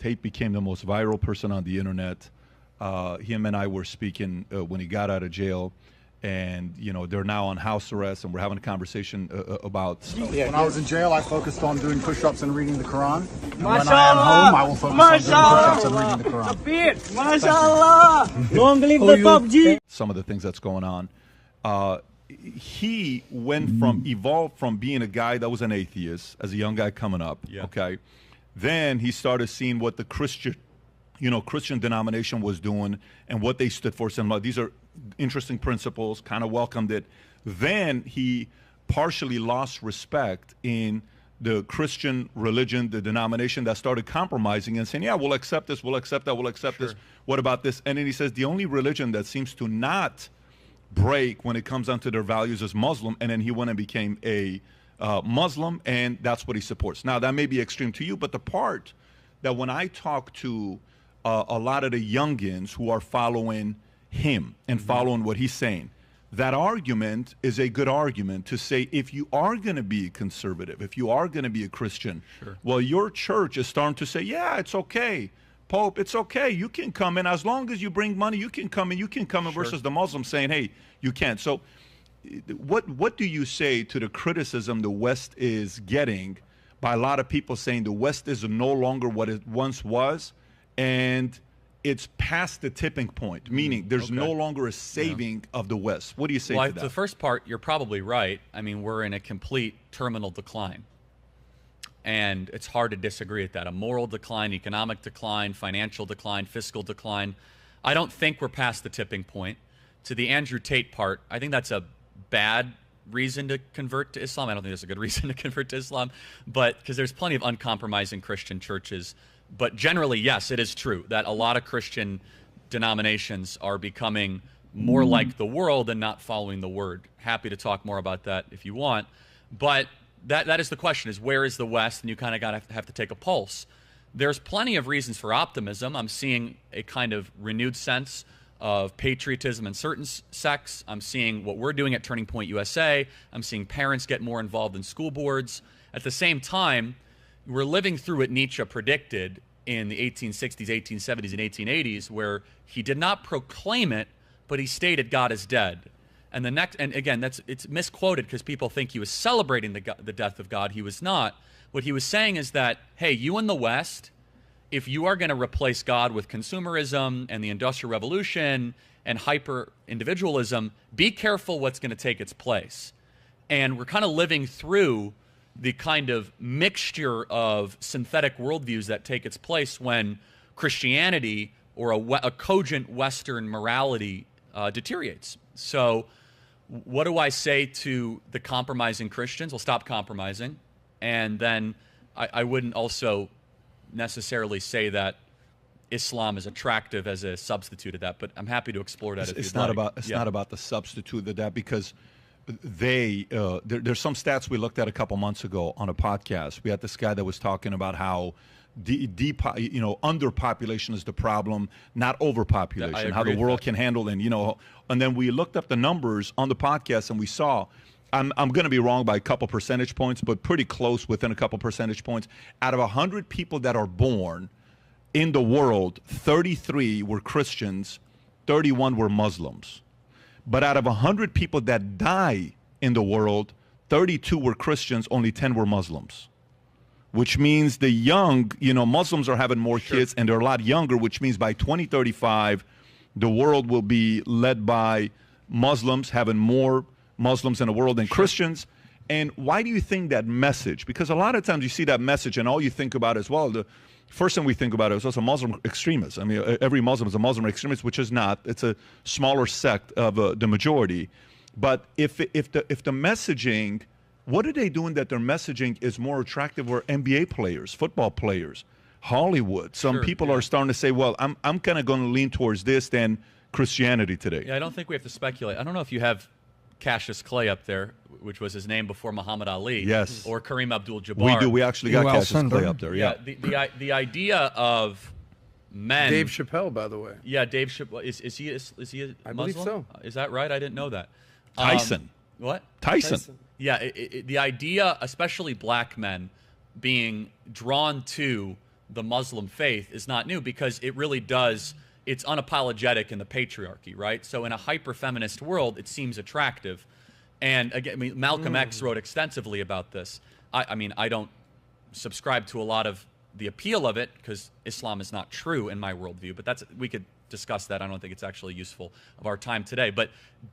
Tate became the most viral person on the internet. Him and I were speaking when he got out of jail. And, they're now on house arrest, and we're having a conversation about... When I was in jail, I focused on doing push-ups and reading the Quran. And when I am home, I will focus on doing push-ups and reading the Quran. MashaAllah! Long live the top G! Some of the things that's going on. He evolved from being a guy that was an atheist as a young guy coming up, okay? Then he started seeing what the Christian denomination was doing and what they stood for. Some these are interesting principles, kind of welcomed it. Then he partially lost respect in the Christian religion, the denomination, that started compromising and saying, yeah, we'll accept this, we'll accept that, we'll accept this. What about this? And then he says the only religion that seems to not break when it comes down to their values is Muslim. And then he went and became a Muslim, and that's what he supports. Now, that may be extreme to you, but the part that when I talk to a lot of the youngins who are following him and following what he's saying, that argument is a good argument to say, if you are going to be conservative, if you are going to be a Christian, well, your church is starting to say, yeah, it's okay. Pope, it's okay. You can come in. As long as you bring money, you can come in, versus the Muslims saying, hey, you can't. So what do you say to the criticism the West is getting by a lot of people saying the West is no longer what it once was, and it's past the tipping point, meaning there's no longer a saving of the West? What do you say to that? The first part, you're probably right. I mean, we're in a complete terminal decline. And it's hard to disagree with that. A moral decline, economic decline, financial decline, fiscal decline. I don't think we're past the tipping point. To the Andrew Tate part, I think that's a bad reason to convert to Islam. I don't think there's a good reason to convert to Islam, but because there's plenty of uncompromising Christian churches. But generally, yes, it is true that a lot of Christian denominations are becoming more like the world and not following the word. Happy to talk more about that if you want. But that is the question, is where is the West? And you kind of have to take a pulse. There's plenty of reasons for optimism. I'm seeing a kind of renewed sense of patriotism in certain sects. I'm seeing what we're doing at Turning Point USA. I'm seeing parents get more involved in school boards. At the same time, we're living through what Nietzsche predicted in the 1860s, 1870s, and 1880s, where he did not proclaim it, but he stated God is dead. And again, it's misquoted because people think he was celebrating the death of God. He was not. What he was saying is that, hey, you in the West, if you are going to replace God with consumerism and the Industrial Revolution and hyper-individualism, be careful what's going to take its place. And we're kind of living through the kind of mixture of synthetic worldviews that take its place when Christianity or a cogent Western morality deteriorates. So what do I say to the compromising Christians? Well, stop compromising. And then I wouldn't also necessarily say that Islam is attractive as a substitute of that, but I'm happy to explore that. It's not about the substitute of that, because there's some stats we looked at a couple months ago on a podcast. We had this guy that was talking about how underpopulation is the problem, not overpopulation. How the world can handle, and then we looked up the numbers on the podcast, and we saw, I'm going to be wrong by a couple percentage points, but pretty close within a couple percentage points. Out of 100 people that are born in the world, 33 were Christians, 31 were Muslims. But out of 100 people that die in the world, 32 were Christians, only 10 were Muslims. Which means the young, Muslims are having more kids, and they're a lot younger, which means by 2035, the world will be led by Muslims, having more Muslims in the world than Christians. And why do you think that message? Because a lot of times you see that message and all you think about is, well, the first thing we think about is also Muslim extremists. I mean, every Muslim is a Muslim extremist, which is not. It's a smaller sect of the majority. But if the messaging, what are they doing that their messaging is more attractive? Or NBA players, football players, Hollywood. Some people are starting to say, well, I'm kind of going to lean towards this than Christianity today. Yeah, I don't think we have to speculate. I don't know if you have Cassius Clay up there, which was his name before Muhammad Ali. Yes. Or Kareem Abdul-Jabbar. We do. We actually got Cassius Clay up there. Yeah. The idea of men. Dave Chappelle, by the way. Yeah, Dave Chappelle. Is he a Muslim? I believe so. Is that right? I didn't know that. Tyson. What? Tyson. Yeah, the idea, especially black men, being drawn to the Muslim faith is not new because it really does, it's unapologetic in the patriarchy, right? So in a hyper-feminist world, it seems attractive. And again, I mean, Malcolm X wrote extensively about this. I mean, I don't subscribe to a lot of the appeal of it because Islam is not true in my worldview, but we could discuss that. I don't think it's actually useful of our time today. But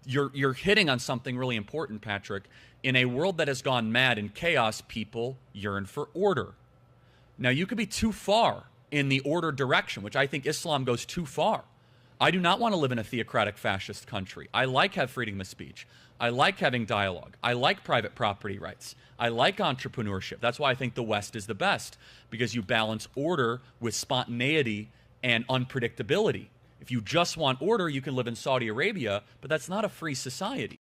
you're hitting on something really important, Patrick. In a world that has gone mad in chaos, people yearn for order. Now, you could be too far in the order direction, which I think Islam goes too far. I do not want to live in a theocratic fascist country. I like have freedom of speech. I like having dialogue. I like private property rights. I like entrepreneurship. That's why I think the West is the best, because you balance order with spontaneity and unpredictability. If you just want order, you can live in Saudi Arabia, but that's not a free society.